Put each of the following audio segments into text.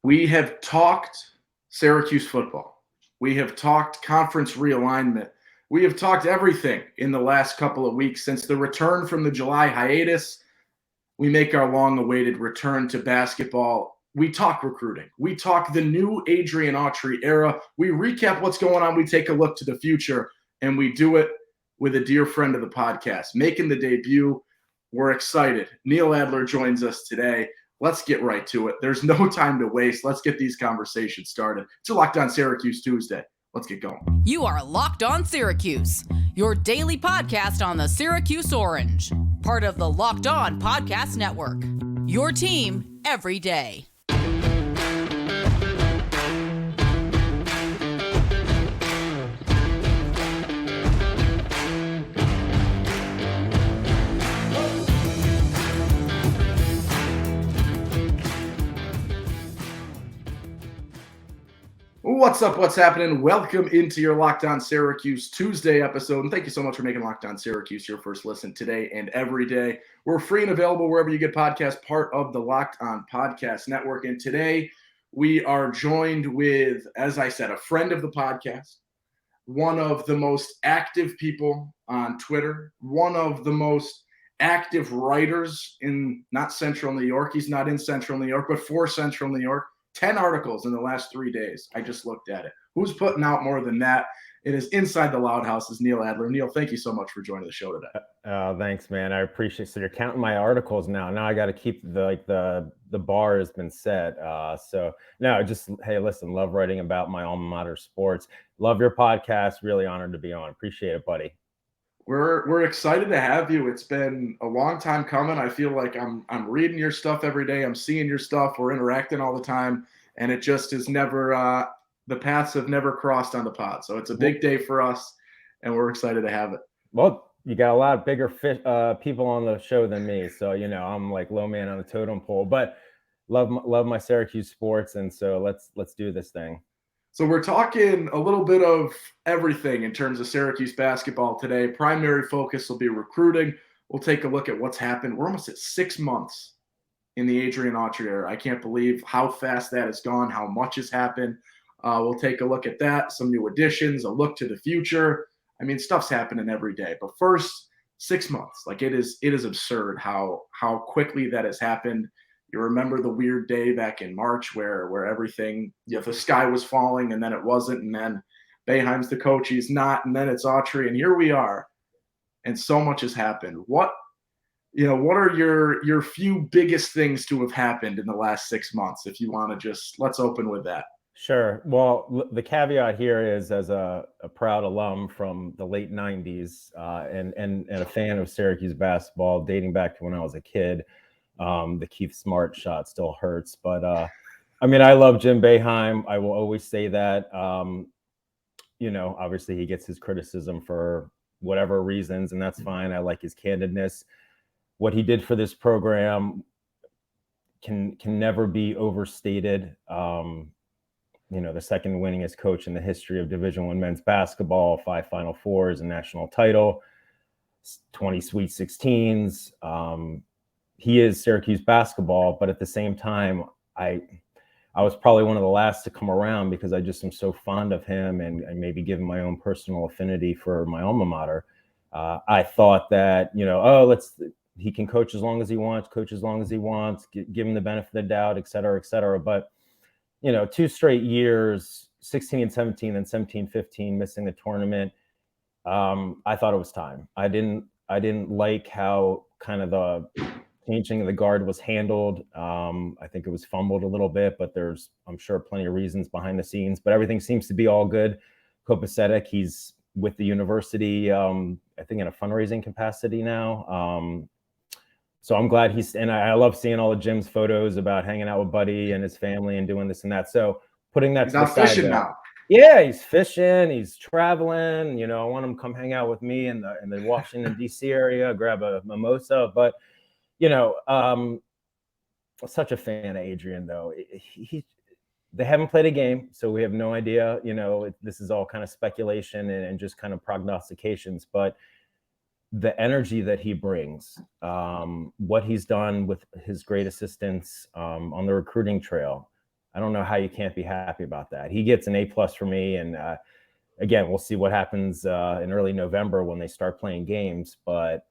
We have talked Syracuse football. We have talked conference realignment. We have talked everything in the last couple of weeks since the return from the July hiatus. We make our long-awaited return to basketball. We talk recruiting. We talk the new Adrian Autry era. We recap what's going on. We take a look to the future, and we do it with a dear friend of the podcast, making the debut. We're excited. Neil Adler joins us today. Let's get right to it. There's no time to waste. Let's get these conversations started. It's a Locked On Syracuse Tuesday. Let's get going. You are Locked On Syracuse, your daily podcast on the Syracuse Orange, part of the Locked On Podcast Network, your team every day. What's up? What's happening? Welcome into your Locked On Syracuse Tuesday episode. And thank you so much for making Locked On Syracuse your first listen today and every day. We're free and available wherever you get podcasts, part of the Locked On Podcast Network. And today we are joined with, as I said, a friend of the podcast, one of the most active people on Twitter, one of the most active writers in not Central New York. He's not in Central New York, but for Central New York. 10 articles in the last 3 days. I just looked at it. Who's putting out more than that? It is inside the Loudhouse is Neil Adler. Neil, thank you so much for joining the show today. Thanks, man. I appreciate it. So you're counting my articles now. Now I got to keep the bar has been set. Hey, listen, love writing about my alma mater sports. Love your podcast. Really honored to be on. Appreciate it, buddy. We're excited to have you. It's been a long time coming. I feel like I'm reading your stuff every day. I'm seeing your stuff. We're interacting all the time, and it just is never the paths have never crossed on the pod. So it's a big day for us, and we're excited to have it. Well, you got a lot bigger people on the show than me, so I'm like low man on the totem pole. But love my Syracuse sports, and so let's do this thing. So we're talking a little bit of everything in terms of Syracuse basketball today. Primary focus will be recruiting. We'll take a look at what's happened. We're almost at 6 months in the Adrian Autry era. I can't believe how fast that has gone, how much has happened. We'll take a look at that, some new additions, a look to the future. I mean, stuff's happening every day. But first, 6 months. Like it is absurd how quickly that has happened. You remember the weird day back in March where everything, the sky was falling and then it wasn't, and then Boeheim's the coach, he's not, and then it's Autry, and here we are, and so much has happened. What are your few biggest things to have happened in the last 6 months? If you want to let's open with that. Sure. Well, the caveat here is, as a proud alum from the late 90s and a fan of Syracuse basketball dating back to when I was a kid, the Keith Smart shot still hurts, but I love Jim Boeheim. I will always say that. Obviously he gets his criticism for whatever reasons, and that's fine. I like his candidness. What he did for this program can never be overstated. The second winningest coach in the history of Division I men's basketball, 5 Final Fours, a national title, 20 Sweet 16s. He is Syracuse basketball, but at the same time, I was probably one of the last to come around because I just am so fond of him and maybe given my own personal affinity for my alma mater. I thought that, he can coach as long as he wants, give him the benefit of the doubt, et cetera. But, 2 straight years, 16 and 17 and 17-15, missing the tournament. I thought it was time. I didn't like how kind of the changing of the guard was handled. I think it was fumbled a little bit, but there's, I'm sure, plenty of reasons behind the scenes, but everything seems to be all good. Copacetic, he's with the university, I think in a fundraising capacity now. So I'm glad and I love seeing all of Jim's photos about hanging out with Buddy and his family and doing this and that. So putting that he's out fishing now. Yeah, he's fishing, he's traveling. I want him to come hang out with me in the Washington, D.C. area, grab a mimosa. But such a fan of Adrian, though. They haven't played a game, so we have no idea. This is all kind of speculation and just kind of prognostications. But the energy that he brings, what he's done with his great assistants on the recruiting trail, I don't know how you can't be happy about that. He gets an A+ for me. And again, we'll see what happens in early November when they start playing games. But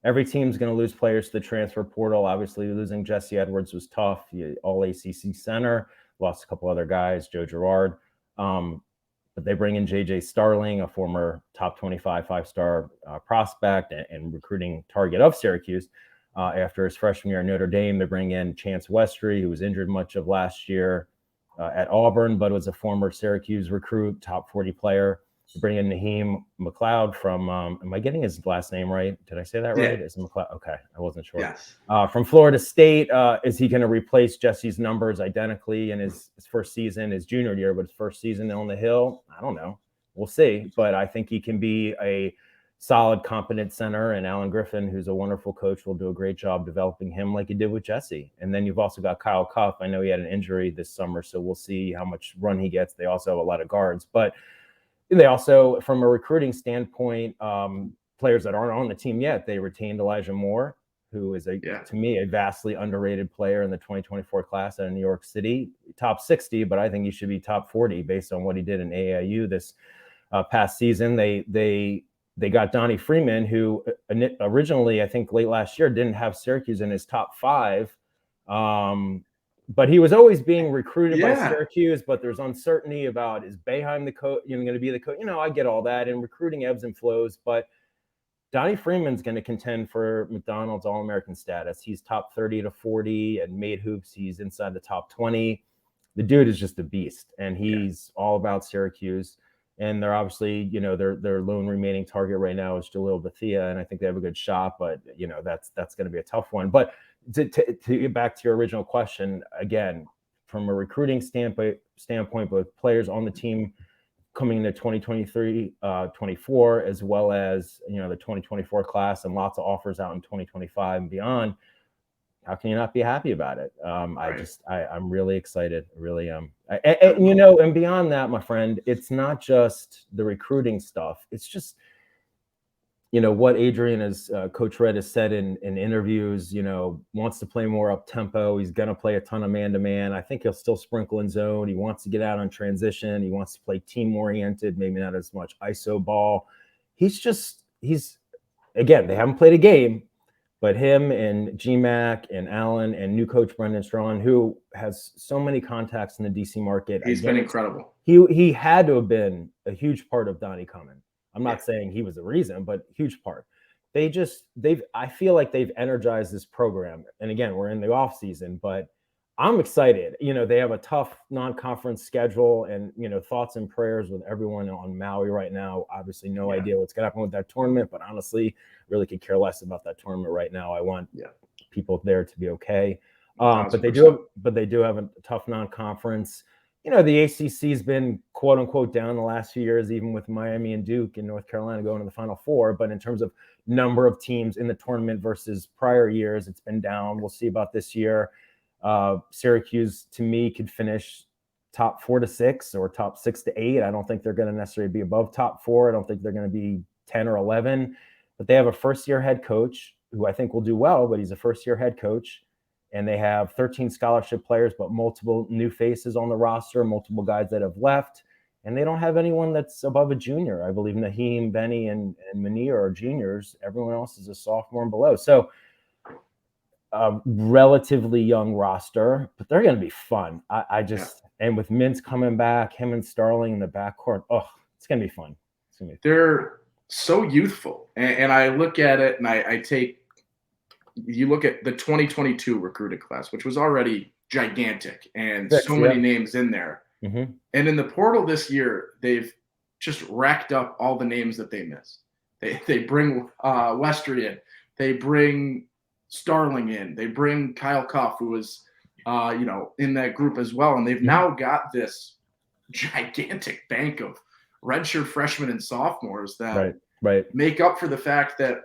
every team's going to lose players to the transfer portal. Obviously, losing Jesse Edwards was tough. All ACC center, lost a couple other guys, Joe Girard. But they bring in J.J. Starling, a former top 25 5-star prospect and recruiting target of Syracuse. After his freshman year at Notre Dame, they bring in Chance Westry, who was injured much of last year at Auburn, but was a former Syracuse recruit, top 40 player. They bring in Naheem McLeod from, am I getting his last name right? Did I say that right? Is it McLeod? Okay, I wasn't sure. Yes. From Florida State, is he going to replace Jesse's numbers identically in his first season, his junior year, but his first season on the Hill? I don't know. We'll see. But I think he can be a solid, competent center, and Alan Griffin, who's a wonderful coach, will do a great job developing him like he did with Jesse. And then you've also got Kyle Cuff. I know he had an injury this summer, so we'll see how much run he gets. They also have a lot of guards. But they also, from a recruiting standpoint, players that aren't on the team yet, they retained Elijah Moore, who is, to me, a vastly underrated player in the 2024 class out of New York City. Top 60, but I think he should be top 40 based on what he did in AAU this past season. They got Donnie Freeman, who originally, I think late last year, didn't have Syracuse in his top 5. But he was always being recruited by Syracuse, but there's uncertainty about, is Boeheim the coach, going to be the coach? I get all that, and recruiting ebbs and flows, but Donnie Freeman's going to contend for McDonald's All-American status. He's top 30 to 40 and made hoops. He's inside the top 20. The dude is just a beast, and he's all about Syracuse. And they're obviously, their lone remaining target right now is Jalil Bethea, and I think they have a good shot, but that's going to be a tough one. But to get back to your original question, again, from a recruiting standpoint, both players on the team coming into 2023-24, as well as the 2024 class, and lots of offers out in 2025 and beyond. How can you not be happy about it? I'm really excited. I really am. And beyond that, my friend, it's not just the recruiting stuff. It's just, what Adrian, as Coach Red has said in interviews, wants to play more up tempo. He's going to play a ton of man-to-man. I think he'll still sprinkle in zone. He wants to get out on transition. He wants to play team-oriented, maybe not as much ISO ball. Again, they haven't played a game, but him and GMAC and Allen and new coach Brendan Strawn, who has so many contacts in the DC market. He's been incredible. He had to have been a huge part of Donnie coming. I'm not saying he was the reason, but huge part. I feel like they've energized this program. And again, we're in the off season, but I'm excited. They have a tough non-conference schedule, and, thoughts and prayers with everyone on Maui right now. Obviously no idea what's going to happen with that tournament, but honestly, really could care less about that tournament right now. I want people there to be okay. But they do have a tough non-conference. The ACC's been quote unquote down the last few years, even with Miami and Duke and North Carolina going to the Final Four. But in terms of number of teams in the tournament versus prior years, it's been down. We'll see about this year. Syracuse, to me, could finish top 4 to 6 or top 6 to 8. I don't think they're going to necessarily be above top 4. I don't think they're going to be 10 or 11. But they have a first-year head coach who I think will do well, but he's a first-year head coach. And they have 13 scholarship players, but multiple new faces on the roster, multiple guys that have left. And they don't have anyone that's above a junior. I believe Naheem, Benny, and Munir are juniors. Everyone else is a sophomore and below. So a relatively young roster, but they're going to be fun. And with Mintz coming back, him and Starling in the backcourt, it's going to be fun. They're so youthful. And I look at it, and you look at the 2022 recruiting class, which was already gigantic and many names in there. Mm-hmm. And in the portal this year, they've just racked up all the names that they missed. They bring Westry in. They bring Starling in. They bring Kyle Cuff, who was, in that group as well. And they've now got this gigantic bank of redshirt freshmen and sophomores that make up for the fact that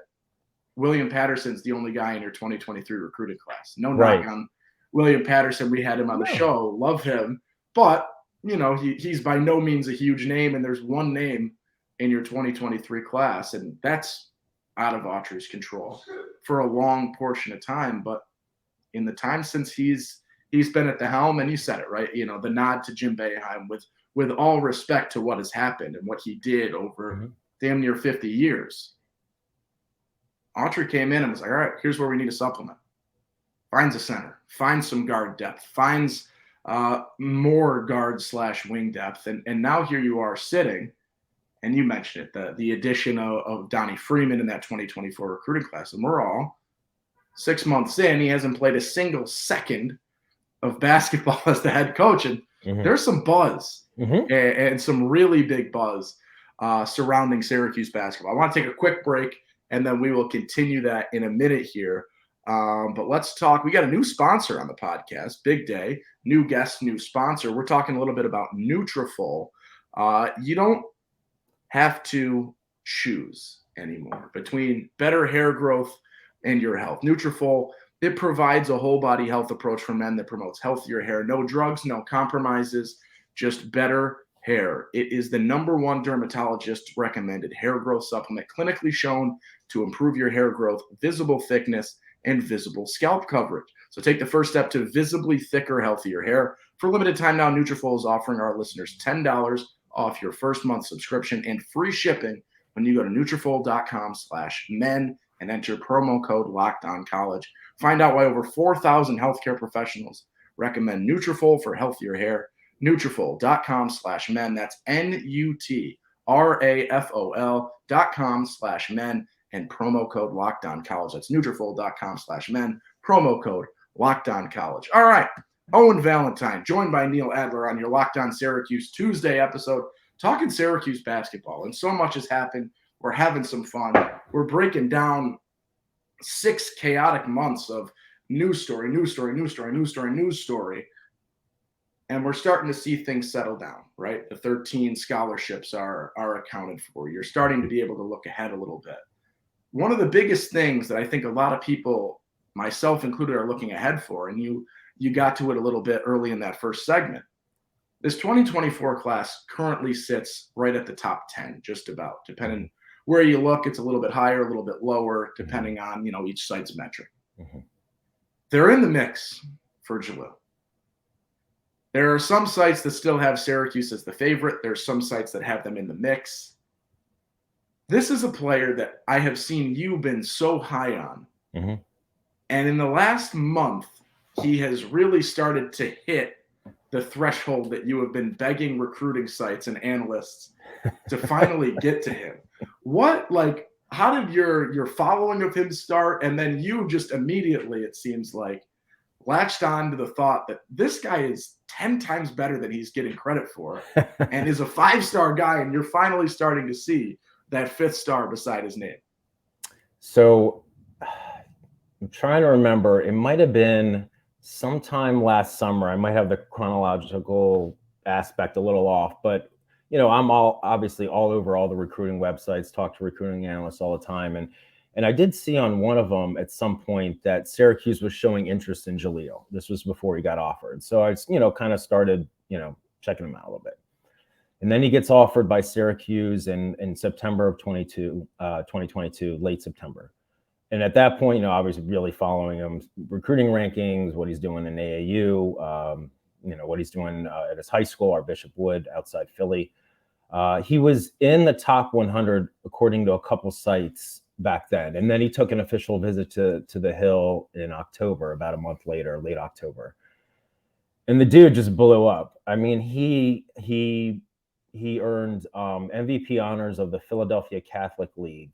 William Patterson's the only guy in your 2023 recruiting class. No knock on William Patterson. We had him on the show. Love him. But, he's by no means a huge name, and there's one name in your 2023 class, and that's out of Autry's control for a long portion of time. But in the time since he's he's been at the helm, and you said it, right? The nod to Jim Boeheim with all respect to what has happened and what he did over damn near 50 years. Autry came in and was like, all right, here's where we need a supplement. Finds a center, finds some guard depth, finds more guard/wing depth. And now here you are sitting, and you mentioned it, the addition of Donnie Freeman in that 2024 recruiting class. And we're all 6 months in. He hasn't played a single second of basketball as the head coach. And there's some buzz and some really big buzz surrounding Syracuse basketball. I want to take a quick break, and then we will continue that in a minute here. But let's talk. We got a new sponsor on the podcast. Big day, new guest, new sponsor. We're talking a little bit about Nutrafol. You don't have to choose anymore between better hair growth and your health. Nutrafol, it provides a whole body health approach for men that promotes healthier hair. No drugs, no compromises, just better hair. It is the #1 dermatologist recommended hair growth supplement, clinically shown to improve your hair growth, visible thickness, and visible scalp coverage. So take the first step to visibly thicker, healthier hair. For a limited time now, Nutrafol is offering our listeners $10 off your first month subscription and free shipping when you go to Nutrafol.com/men and enter promo code LOCKEDONCollege. Find out why over 4,000 healthcare professionals recommend Nutrafol for healthier hair. Nutrafol.com/men. That's Nutrafol.com/men and promo code LOCKEDONCollege. That's Nutrafol.com/men, promo code LOCKEDONCollege. All right. Owen Valentine, joined by Neil Adler on your Locked On Syracuse Tuesday episode, talking Syracuse basketball. And so much has happened. We're having some fun. We're breaking down 6 chaotic months of news story. And we're starting to see things settle down, right? The 13 scholarships are accounted for. You're starting to be able to look ahead a little bit. One of the biggest things that I think a lot of people, myself included, are looking ahead for, and you got to it a little bit early in that first segment. This 2024 class currently sits right at the top 10, just about. Depending where you look, it's a little bit higher, a little bit lower, depending on, each site's metric. They're in the mix for Jalil. There are some sites that still have Syracuse as the favorite. There's some sites that have them in the mix. This is a player that I have seen you been so high on. And in the last month, he has really started to hit the threshold that you have been begging recruiting sites and analysts to finally get to him. How did your following of him start? And then you just immediately, it seems like, latched on to the thought that this guy is 10 times better than he's getting credit for and is a 5-star guy, and you're finally starting to see that 5th star beside his name. So I'm trying to remember. It might have been sometime last summer. I might have the chronological aspect a little off, but I'm obviously all over all the recruiting websites, talk to recruiting analysts all the time. And I did see on one of them at some point that Syracuse was showing interest in Jalil. This was before he got offered. So I, kind of started, checking him out a little bit. And then he gets offered by Syracuse in September of 2022, late September. And at that point, I was really following him, recruiting rankings, what he's doing in AAU, what he's doing at his high school, our Bishop Wood outside Philly. He was in the top 100, according to a couple sites back then. And then he took an official visit to the Hill in October, about a month later, late October. And the dude just blew up. I mean, he earned MVP honors of the Philadelphia Catholic League,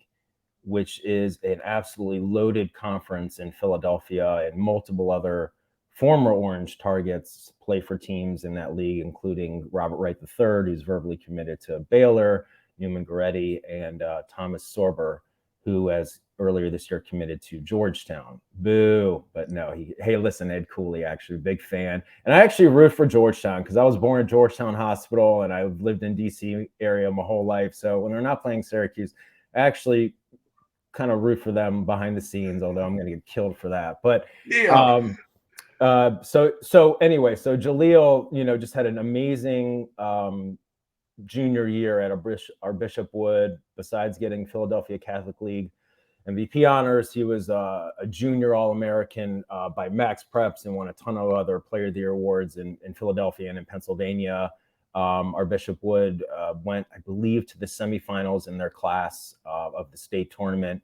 which is an absolutely loaded conference in Philadelphia, and multiple other former Orange targets play for teams in that league, including Robert Wright III, who's verbally committed to Baylor, Newman Goretti, and Thomas Sorber, who has earlier this year committed to Georgetown. Boo. But no, hey, listen, Ed Cooley, actually, big fan. And I actually root for Georgetown because I was born at Georgetown Hospital and I've lived in DC area my whole life. So when they're not playing Syracuse, I actually kind of root for them behind the scenes, although I'm going to get killed for that. But so anyway, so Jalil, just had an amazing junior year at our Bishop Wood, besides getting Philadelphia Catholic League MVP honors. He was a junior All-American by Max Preps and won a ton of other Player of the Year awards in Philadelphia and in Pennsylvania. Our Bishop Wood went, I believe, to the semifinals in their class of the state tournament.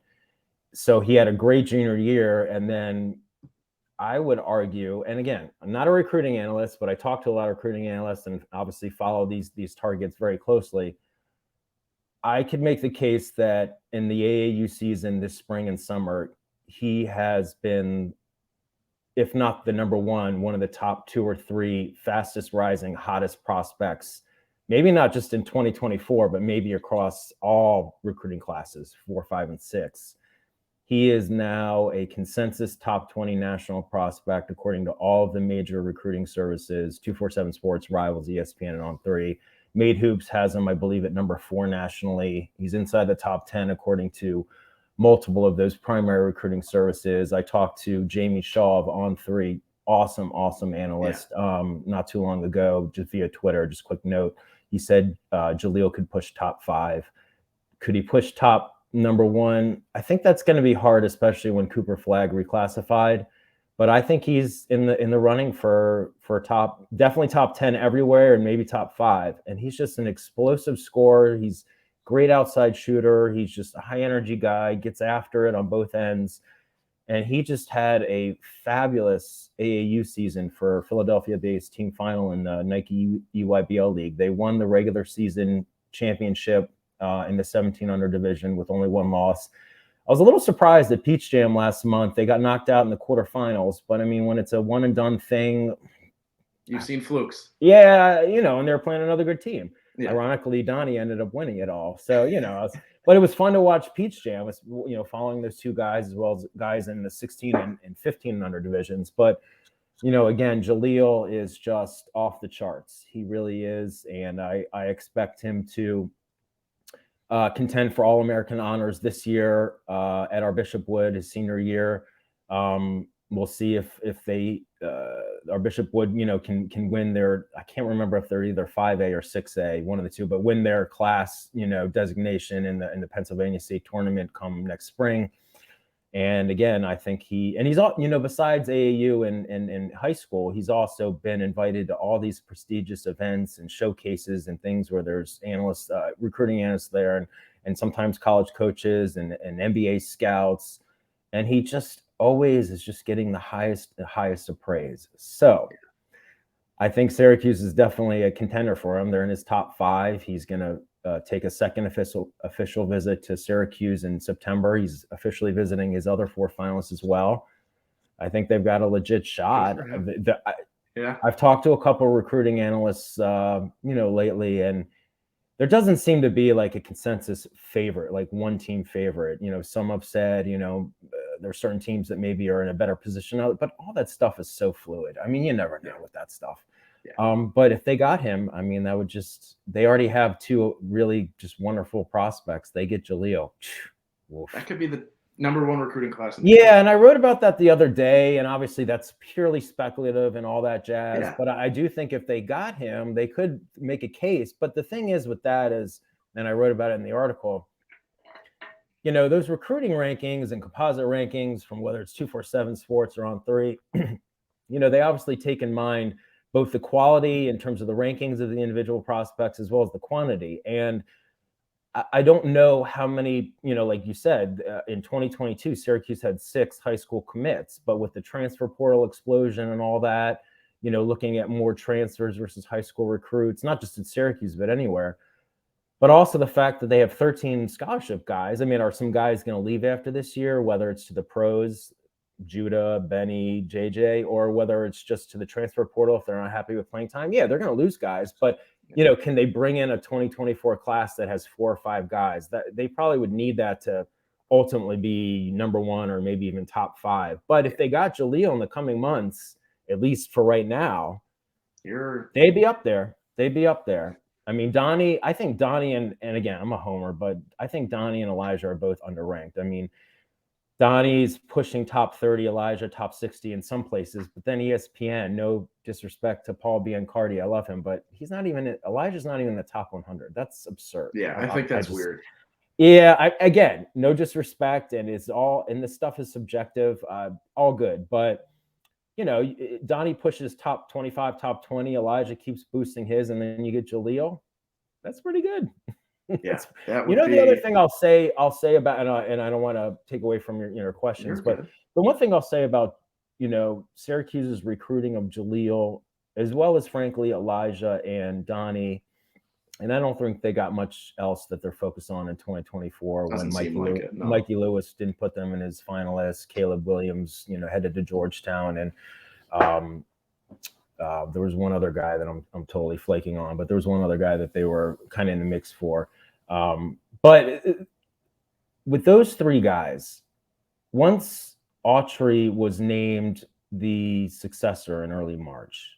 So he had a great junior year. And then I would argue, and again, I'm not a recruiting analyst, but I talk to a lot of recruiting analysts and obviously follow these targets very closely. I could make the case that in the AAU season this spring and summer, he has been, if not the number one of the top 2 or 3 fastest rising, hottest prospects, maybe not just in 2024, but maybe across all recruiting classes, 4, 5, and 6. He is now a consensus top 20 national prospect, according to all of the major recruiting services, 247 Sports, Rivals, ESPN, and On3. Made Hoops has him, I believe, at number 4 nationally. He's inside the top 10, according to multiple of those primary recruiting services. I talked to Jamie Shaw of On3, awesome analyst, not too long ago, just via Twitter, just quick note. He said Jalil could push top 5. Could he push top number 1? I think that's going to be hard, especially when Cooper Flagg reclassified. But I think he's in the running for top, definitely top 10 everywhere, and maybe top 5. And he's just an explosive scorer. He's great outside shooter. He's just a high energy guy, gets after it on both ends. And he just had a fabulous AAU season for Philadelphia-based team final in the Nike EYBL League. They won the regular season championship in the 17 under division with only 1 loss. I was a little surprised at Peach Jam last month. They got knocked out in the quarterfinals, but I mean, when it's a one and done thing, you've seen flukes. Yeah, and they're playing another good team. Yeah. Ironically, Donnie ended up winning it all. So, but it was fun to watch Peach Jam, following those 2 guys as well as guys in the 16 and 15 and under divisions. But, again, Jalil is just off the charts. He really is. And I expect him to contend for All-American honors this year at our Bishop Wood, his senior year. We'll see if they our Bishop Wood, can win their, I can't remember if they're either 5A or 6A, one of the 2, but win their class, designation in the Pennsylvania State Tournament come next spring. And again, I think he's all, besides AAU and high school, he's also been invited to all these prestigious events and showcases and things where there's analysts, recruiting analysts there, and sometimes college coaches and NBA scouts. And he just always is just getting the highest of praise. So I think Syracuse is definitely a contender for him. They're in his top 5. He's going to take a second official visit to Syracuse in September. He's officially visiting his other 4 finalists as well. I think they've got a legit shot. I've talked to a couple of recruiting analysts, lately, and there doesn't seem to be like a consensus favorite, like one team favorite. Some have said, there are certain teams that maybe are in a better position, but all that stuff is so fluid. I mean, you never know with that stuff. Yeah. But if they got him, I mean, they already have 2 really just wonderful prospects. They get Jalil. That could be the number 1 recruiting class. And I wrote about that the other day, and obviously that's purely speculative and all that jazz. Yeah. But I do think if they got him, they could make a case. But the thing is with that is, and I wrote about it in the article, those recruiting rankings and composite rankings from whether it's 247 Sports or On3, they obviously take in mind both the quality in terms of the rankings of the individual prospects as well as the quantity. And I don't know how many, like you said, in 2022, Syracuse had 6 high school commits, but with the transfer portal explosion and all that, looking at more transfers versus high school recruits, not just at Syracuse, but anywhere, but also the fact that they have 13 scholarship guys. I mean, are some guys going to leave after this year, whether it's to the pros, Judah, Benny, JJ, or whether it's just to the transfer portal if they're not happy with playing time? Yeah, they're going to lose guys, but can they bring in a 2024 class that has 4 or 5 guys? That they probably would need that to ultimately be number 1 or maybe even top 5. But if they got Jalil in the coming months, at least for right now, they'd be up there. I mean, I think Donnie and again, I'm a homer, but I think Donnie and Elijah are both underranked. I mean, Donnie's pushing top 30, Elijah top 60 in some places, but then ESPN, no disrespect to Paul Biancardi, I love him, but Elijah's not even in the top 100. That's absurd. Yeah, I think that's weird. Yeah, again, no disrespect, and this stuff is subjective, all good. But Donnie pushes top 25, top 20. Elijah keeps boosting his, and then you get Jalil. That's pretty good. Yeah, that would The other be. thing I'll say about, and I don't want to take away from your questions, You're but good. the one thing I'll say about Syracuse's recruiting of Jalil, as well as frankly Elijah and Donnie. And I don't think they got much else that they're focused on in 2024 when Doesn't seem like it. No. Mikey Lewis didn't put them in his finalists. Caleb Williams, headed to Georgetown, and there was one other guy that I'm totally flaking on, but there was one other guy that they were kind of in the mix for. But with those three guys, once Autry was named the successor in early March.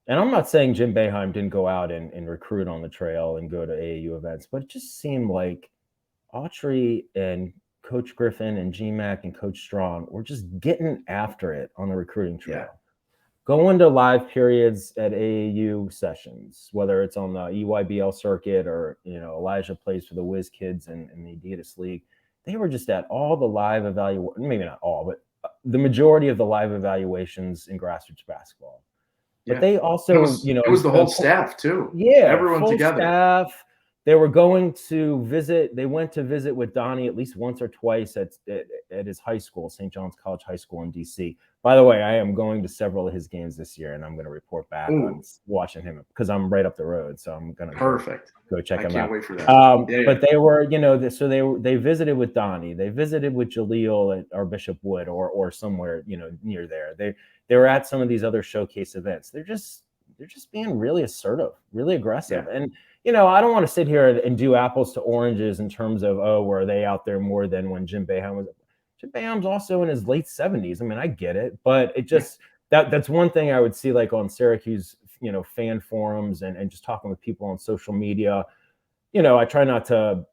And I'm not saying Jim Boeheim didn't go out and recruit on the trail and go to AAU events, but it just seemed like Autry and Coach Griffin and GMAC and Coach Strong were just getting after it on the recruiting trail. Yeah. Going to live periods at AAU sessions, whether it's on the EYBL circuit or, Elijah plays for the Whiz Kids and the Adidas League. They were just at all the live evaluations, maybe not all, but the majority of the live evaluations in grassroots basketball. But they also, it was the whole staff too. Yeah, everyone together. Staff. They were going to visit. They went to visit with Donnie at least once or twice at his high school, St. John's College High School in DC. By the way, I am going to several of his games this year, and I'm going to report back on watching him because I'm right up the road. So I'm going to go check him out. I can't wait for that. But they were, they visited with Donnie. They visited with Jalil or Bishop Wood or somewhere, near there. They were at some of these other showcase events. They're just being really assertive, really aggressive. Yeah. And, I don't want to sit here and do apples to oranges in terms of, were they out there more than when Jim Boeheim was. Jim Boeheim's also in his late 70s. I mean, I get it, but it just that's one thing I would see like on Syracuse, fan forums and just talking with people on social media. I try to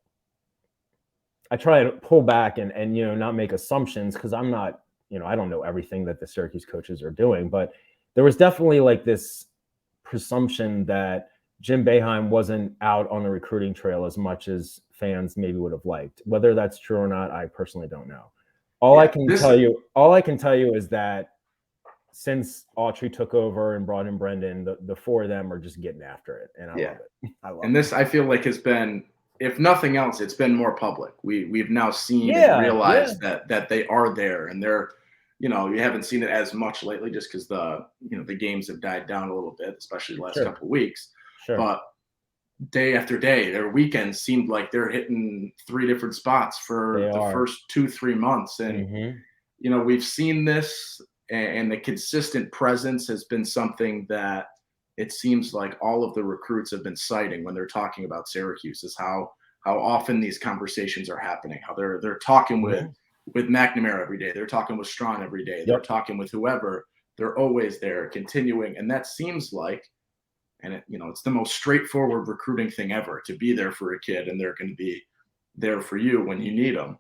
pull back and not make assumptions because I'm not, I don't know everything that the Syracuse coaches are doing, but there was definitely like this presumption that Jim Boeheim wasn't out on the recruiting trail as much as fans maybe would have liked. Whether that's true or not, I personally don't know. All I can tell you is that since Autry took over and brought in Brendan, the four of them are just getting after it, and I love it. And this I feel like has been, if nothing else, it's been more public. We've now seen and realized that they are there, and they're, you haven't seen it as much lately just because the games have died down a little bit, especially the last couple of weeks. Sure. But day after day, their weekends seemed like they're hitting 3 different spots for the first 2-3 months. And, we've seen this, and the consistent presence has been something that it seems like all of the recruits have been citing when they're talking about Syracuse, is how often these conversations are happening, how they're talking with McNamara every day. They're talking with Strong every day. They're talking with whoever. They're always there, continuing. And that seems like, and it's the most straightforward recruiting thing ever, to be there for a kid and they're going to be there for you when you need them.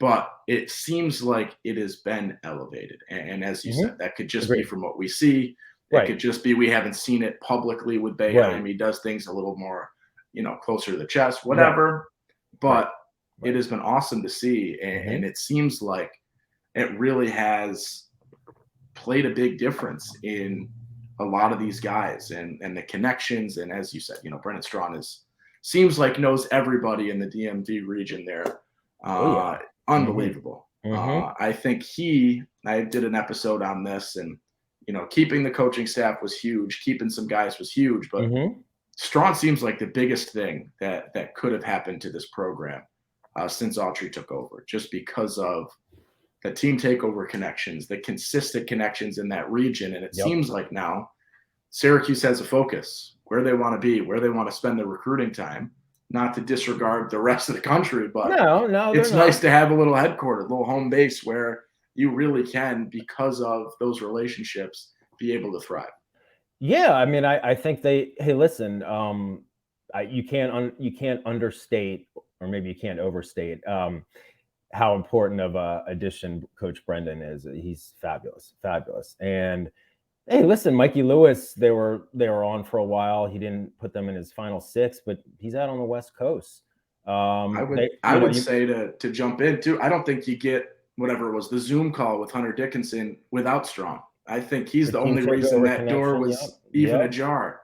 But it seems like it has been elevated. And as you said, that could just be from what we see. It could just be we haven't seen it publicly with Boeheim. He does things a little more, closer to the chest, whatever. But it has been awesome to see. And it seems like it really has played a big difference in a lot of these guys and the connections. And as you said, Brendan Strong seems like knows everybody in the DMV region there. Unbelievable. I think I did an episode on this, and, keeping the coaching staff was huge. Keeping some guys was huge, but Strong seems like the biggest thing that could have happened to this program since Autry took over, just because of the team takeover connections, the consistent connections in that region. And it seems like now Syracuse has a focus where they want to be, where they want to spend their recruiting time, not to disregard the rest of the country, but it's nice to have a little headquarters, a little home base where you really can, because of those relationships, be able to thrive. Yeah. I mean, I think listen, you can't understate, or maybe you can't overstate, how important of a addition Coach Brendan is. He's fabulous. And hey, listen, Mikey Lewis, they were on for a while. He didn't put them in his final 6, but he's out on the West Coast. I would say to jump in too. I don't think you get whatever it was, the Zoom call with Hunter Dickinson without Strong. I think he's the only reason that door was even ajar.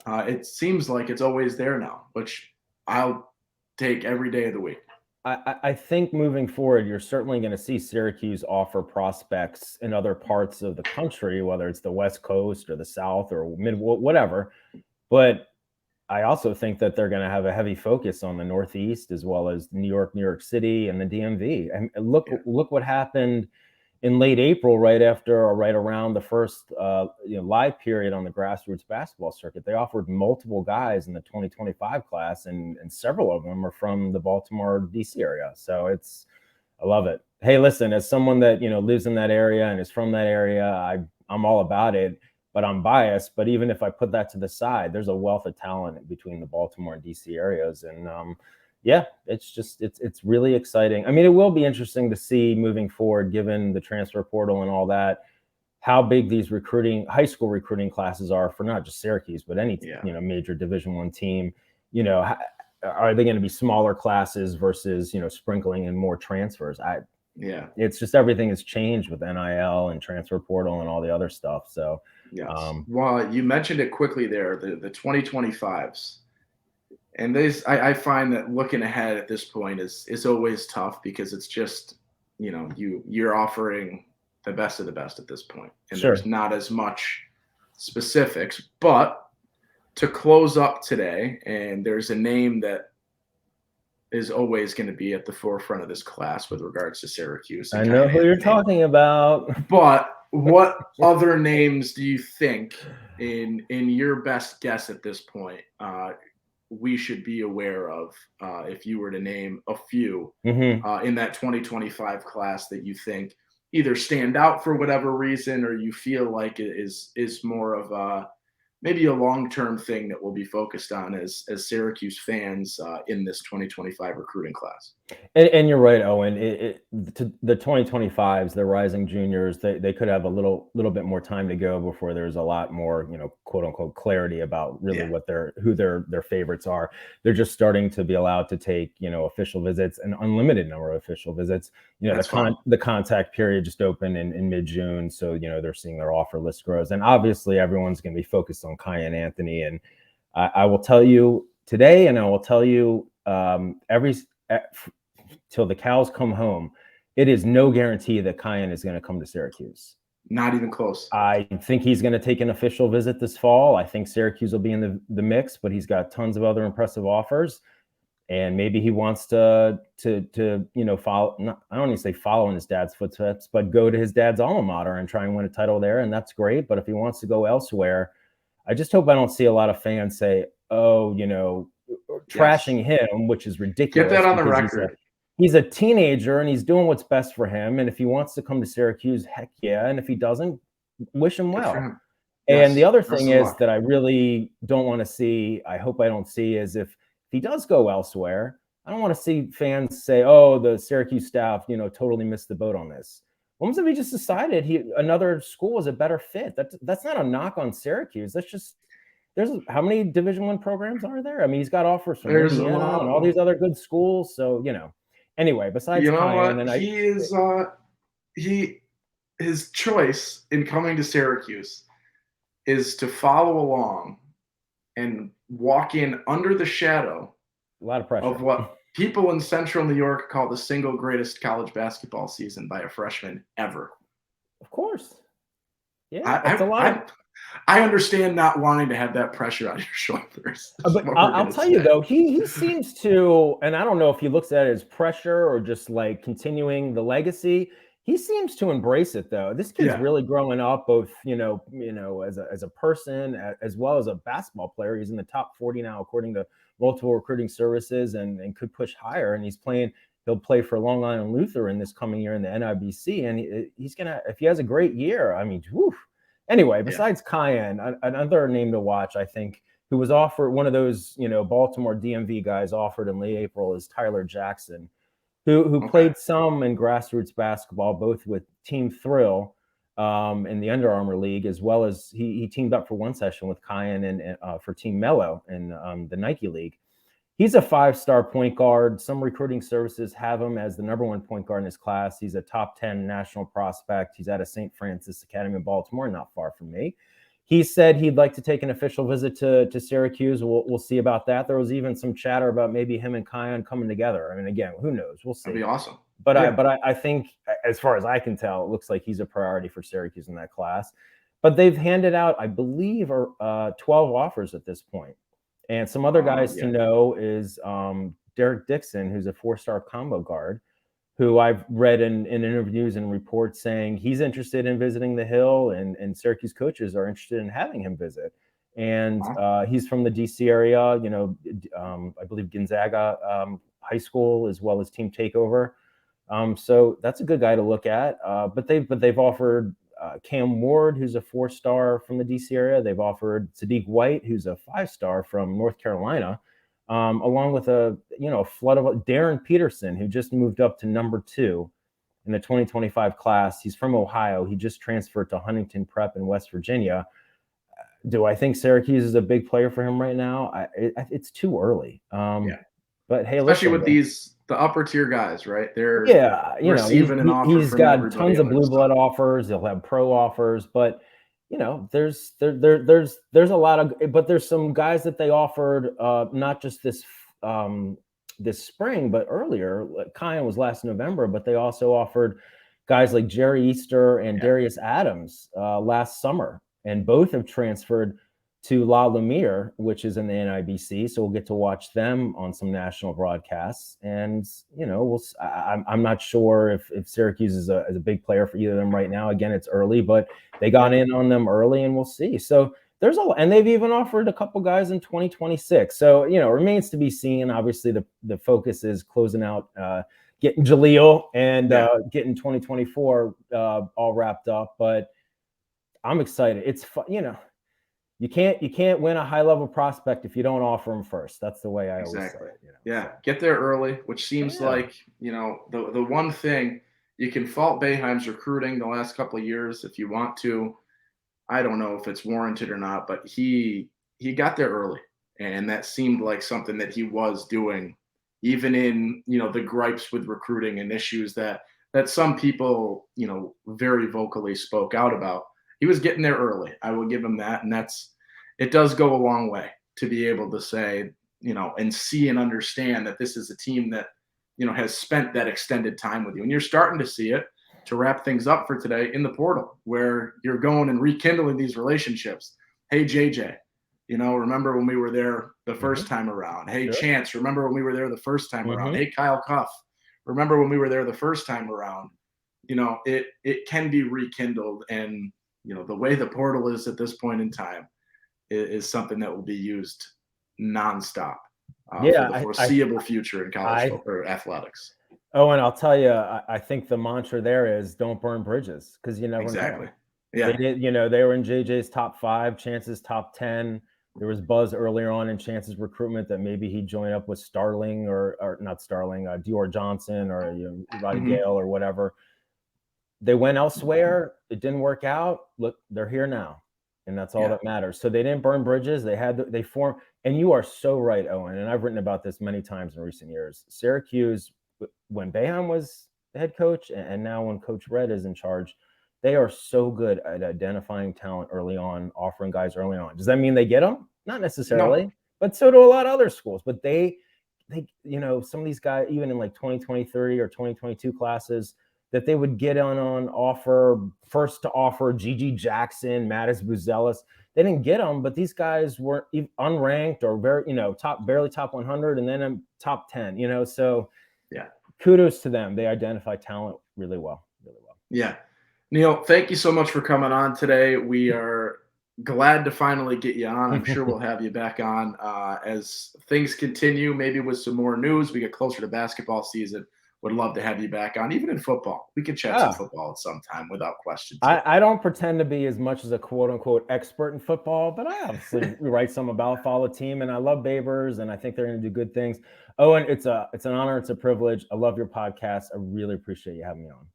It seems like it's always there now, which I'll take every day of the week. I think moving forward, you're certainly going to see Syracuse offer prospects in other parts of the country, whether it's the West Coast or the South or whatever. But I also think that they're going to have a heavy focus on the Northeast as well as New York City, and the DMV. And look what happened in late April, right around the first live period on the grassroots basketball circuit. They offered multiple guys in the 2025 class, and several of them are from the Baltimore, DC area. So I love it. Hey, listen, as someone that lives in that area and is from that area, I'm all about it. But I'm biased. But even if I put that to the side, there's a wealth of talent between the Baltimore and DC areas, and it's really exciting. I mean, it will be interesting to see moving forward, given the transfer portal and all that, how big these high school recruiting classes are for not just Syracuse, but any major Division I team. Are they going to be smaller classes versus sprinkling in more transfers? It's just everything has changed with NIL and transfer portal and all the other stuff. So well, you mentioned it quickly there, the 2025s. And I find that looking ahead at this point is always tough, because it's just, you're offering the best of the best at this point. And there's not as much specifics. But to close up today, and there's a name that is always going to be at the forefront of this class with regards to Syracuse. I know who you're talking about. But what other names do you think, in your best guess at this point, we should be aware of, if you were to name a few in that 2025 class that you think either stand out for whatever reason, or you feel like it is more of maybe a long-term thing that we'll be focused on as Syracuse fans in this 2025 recruiting class? And you're right, Owen. The 2025s, the rising juniors, they could have a little bit more time to go before there's a lot more, quote unquote, clarity about really who their favorites are. They're just starting to be allowed to take, official visits, an unlimited number of official visits. The contact period just opened in mid-June, so they're seeing their offer list grows, and obviously everyone's going to be focused on Kyan Anthony. And I will tell you today, and I will tell you till the cows come home, it is no guarantee that Kyan is going to come to Syracuse. Not even close. I think he's going to take an official visit this fall. I think Syracuse will be in the mix, but he's got tons of other impressive offers. And maybe he wants to follow, I don't even say follow in his dad's footsteps, but go to his dad's alma mater and try and win a title there. And that's great. But if he wants to go elsewhere, I just hope I don't see a lot of fans say, trashing him, which is ridiculous. Get that on the record. He's a teenager and he's doing what's best for him. And if he wants to come to Syracuse, heck yeah. And if he doesn't, wish him well. And the other thing is that I really don't want to see, I hope I don't see, is if he does go elsewhere, I don't want to see fans say, oh, the Syracuse staff, totally missed the boat on this. What if he just decided another school is a better fit? That's not a knock on Syracuse. There's how many Division I programs are there? I mean, he's got offers from Indiana and all these other good schools. So, anyway, besides Kyan, and his choice in coming to Syracuse is to follow along and walk in under the shadow, a lot of pressure, of what people in Central New York call the single greatest college basketball season by a freshman ever. Of course. Yeah, that's a lot. I understand not wanting to have that pressure on your shoulders. But I'll tell you, though, he seems to, and I don't know if he looks at it as pressure or just like continuing the legacy. He seems to embrace it, though. This kid's really growing up, both, as a person, as well as a basketball player. He's in the top 40 now, according to multiple recruiting services, and could push higher. And he'll play for Long Island Lutheran this coming year in the NIBC. And he's going to, if he has a great year, I mean, whew. Anyway, besides Kyan, another name to watch, I think, who was offered, one of those, Baltimore DMV guys offered in late April, is Tyler Jackson, who played some in grassroots basketball, both with Team Thrill in the Under Armour League, as well as he teamed up for one session with Kyan and for Team Mello in the Nike League. He's a 5-star point guard. Some recruiting services have him as the #1 point guard in his class. He's a top 10 national prospect. He's at a St. Francis Academy in Baltimore, not far from me. He said he'd like to take an official visit to Syracuse. We'll see about that. There was even some chatter about maybe him and Kion coming together. I mean, again, who knows? We'll see. That'd be awesome. But I think, as far as I can tell, it looks like he's a priority for Syracuse in that class. But they've handed out, I believe, 12 offers at this point. And some other guys to know is Derek Dixon, who's a 4-star combo guard, who I've read in interviews and reports saying he's interested in visiting the Hill, and Syracuse coaches are interested in having him visit. And he's from the DC area, I believe Gonzaga High School, as well as Team Takeover. So that's a good guy to look at. But they've offered Cam Ward, who's a 4-star from the DC area. They've offered Sadiq White, who's a 5-star from North Carolina, along with a flood of Darren Peterson, who just moved up to #2 in the 2025 class. He's from Ohio. He just transferred to Huntington Prep in West Virginia. Do I think Syracuse is a big player for him right now? It's too early. But hey, especially with the upper tier guys, right? They're receiving an offer. He's got tons of blue blood offers. He'll have pro offers, but there's a lot of, but there's some guys that they offered not just this spring, but earlier. Kion was last November, but they also offered guys like Jerry Easter and Darius Adams last summer, and both have transferred to La Lumiere, which is in the NIBC. So we'll get to watch them on some national broadcasts. And, I'm not sure if Syracuse is a big player for either of them right now. Again, it's early, but they got in on them early, and we'll see. So there's and they've even offered a couple guys in 2026. So, it remains to be seen. Obviously, the focus is closing out, getting Jalil and getting 2024 all wrapped up. But I'm excited. It's fun, You can't win a high-level prospect if you don't offer them first. That's the way I always say it. Get there early, which seems like, the one thing you can fault Boeheim's recruiting the last couple of years if you want to. I don't know if it's warranted or not, but he got there early, and that seemed like something that he was doing, even in, the gripes with recruiting and issues that some people, very vocally spoke out about. He was getting there early. I will give him that. And it does go a long way to be able to say, and see and understand that this is a team that, has spent that extended time with you. And you're starting to see it, to wrap things up for today, in the portal, where you're going and rekindling these relationships. Hey, JJ, remember when we were there the first time around? Hey, Chance, remember when we were there the first time around? Hey, Kyle Cuff, remember when we were there the first time around? It can be rekindled. And, the way the portal is at this point in time is something that will be used nonstop for the foreseeable future in college or athletics. Oh, and I'll tell you, I think the mantra there is don't burn bridges, because you never know. Yeah. They were in JJ's top 5, Chance's top 10. There was buzz earlier on in Chance's recruitment that maybe he'd join up with Starling or not Starling, Dior Johnson or Roddy Gale or whatever. They went elsewhere. It didn't work out. Look, they're here now, and that's all that matters. So they didn't burn bridges. They formed, and you are so right, Owen, and I've written about this many times in recent years. Syracuse, when Boeheim was the head coach, and now when Coach Red is in charge, they are so good at identifying talent early on, offering guys early on. Does that mean they get them? Not necessarily, but so do a lot of other schools. But they some of these guys, even in like 2023 or 2022 classes, that they would get on offer, first to offer Gigi Jackson, Mattis Buzelis. They didn't get them, but these guys weren't unranked or very, barely top 100, and then top 10, so kudos to them. They identify talent really well. Yeah. Neil, thank you so much for coming on today. We are glad to finally get you on. I'm sure we'll have you back on as things continue, maybe with some more news. We get closer to basketball season. Would love to have you back on, even in football. We could chat some football at some time without question. I don't pretend to be as much as a quote-unquote expert in football, but I obviously write some about, follow the team, and I love Babers, and I think they're going to do good things. Owen, it's an honor. It's a privilege. I love your podcast. I really appreciate you having me on.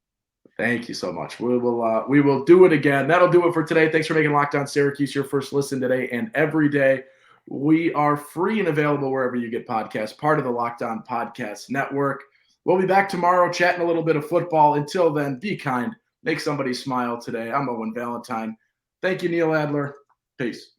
Thank you so much. We will do it again. That'll do it for today. Thanks for making Locked On Syracuse your first listen today and every day. We are free and available wherever you get podcasts, part of the Locked On Podcast Network. We'll be back tomorrow chatting a little bit of football. Until then, be kind. Make somebody smile today. I'm Owen Valentine. Thank you, Neil Adler. Peace.